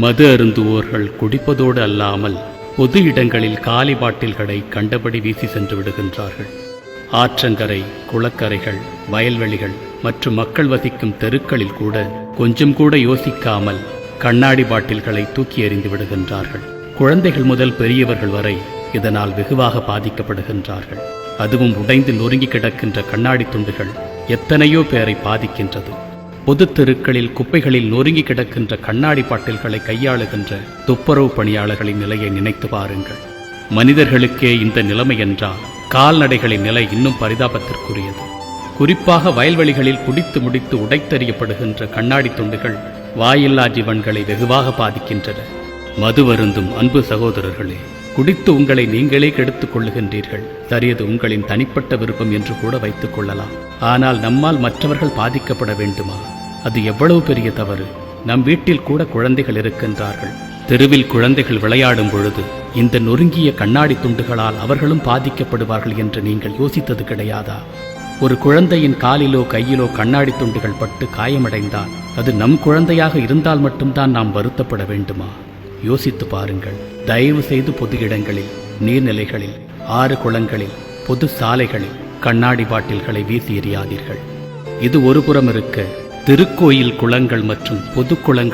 மது அருந்துவோர்கள் குடிப்பதோடு அல்லாமல் பொது இடங்களில் காலி பாட்டில்களை கண்டபடி வீசி சென்று விடுகின்றார்கள். ஆற்றங்கரை, குளக்கரைகள், வயல்வெளிகள் மற்றும் மக்கள் வசிக்கும் தெருக்களில் கூட கொஞ்சம் கூட யோசிக்காமல் கண்ணாடி பாட்டில்களை தூக்கி எறிந்து விடுகின்றார்கள். குழந்தைகள் முதல் பெரியவர்கள் வரை இதனால் வெகுவாக பாதிக்கப்படுகின்றார்கள். அதுவும் உடைந்து நொறுங்கி கிடக்கின்ற கண்ணாடி துண்டுகள் எத்தனையோ பேரை பாதிக்கின்றது. பொது தெருக்களில் குப்பைகளில் நொறுங்கி கிடக்கின்ற கண்ணாடி பாட்டில்களை கையாளுகின்ற துப்புரவு பணியாளர்களின் நிலையை நினைத்து பாருங்கள். மனிதர்களுக்கே இந்த நிலைமை என்றால் கால்நடைகளின் நிலை இன்னும் பரிதாபத்திற்குரியது. குறிப்பாக வயல்வெளிகளில் குடித்து முடித்து உடைத்தெறியப்படுகின்ற கண்ணாடி துண்டுகள் வாயில்லா ஜீவன்களை வெகுவாக பாதிக்கின்றன. மது வருந்தும் அன்பு சகோதரர்களே, குடித்து உங்களை நீங்களே கெடுத்துக் கொள்ளுகின்றீர்கள். சரியது உங்களின் தனிப்பட்ட விருப்பம் என்று கூட வைத்துக் கொள்ளலாம். ஆனால் நம்மால் மற்றவர்கள் பாதிக்கப்பட வேண்டுமா? அது எவ்வளவு பெரிய தவறு! நம் வீட்டில் கூட குழந்தைகள் இருக்கின்றார்கள். தெருவில் குழந்தைகள் விளையாடும் பொழுது இந்த நொறுங்கிய கண்ணாடி துண்டுகளால் அவர்களும் பாதிக்கப்படுவார்கள் என்று நீங்கள் யோசித்தது கிடையாதா? ஒரு குழந்தையின் காலிலோ கையிலோ கண்ணாடி துண்டுகள் பட்டு காயமடைந்தால் அது நம் குழந்தையாக இருந்தால் மட்டும்தான் நாம் வருத்தப்பட வேண்டுமா? யோசித்து பாருங்கள். தயவு செய்து பொது இடங்களில், நீர்நிலைகளில், ஆறு குளங்களில், பொது சாலைகளில் கண்ணாடி பாட்டில்களை வீசி எறியாதீர்கள். இது ஒரு புறம் இருக்க, திருக்கோயில் குளங்கள் மற்றும் பொது குளங்கள்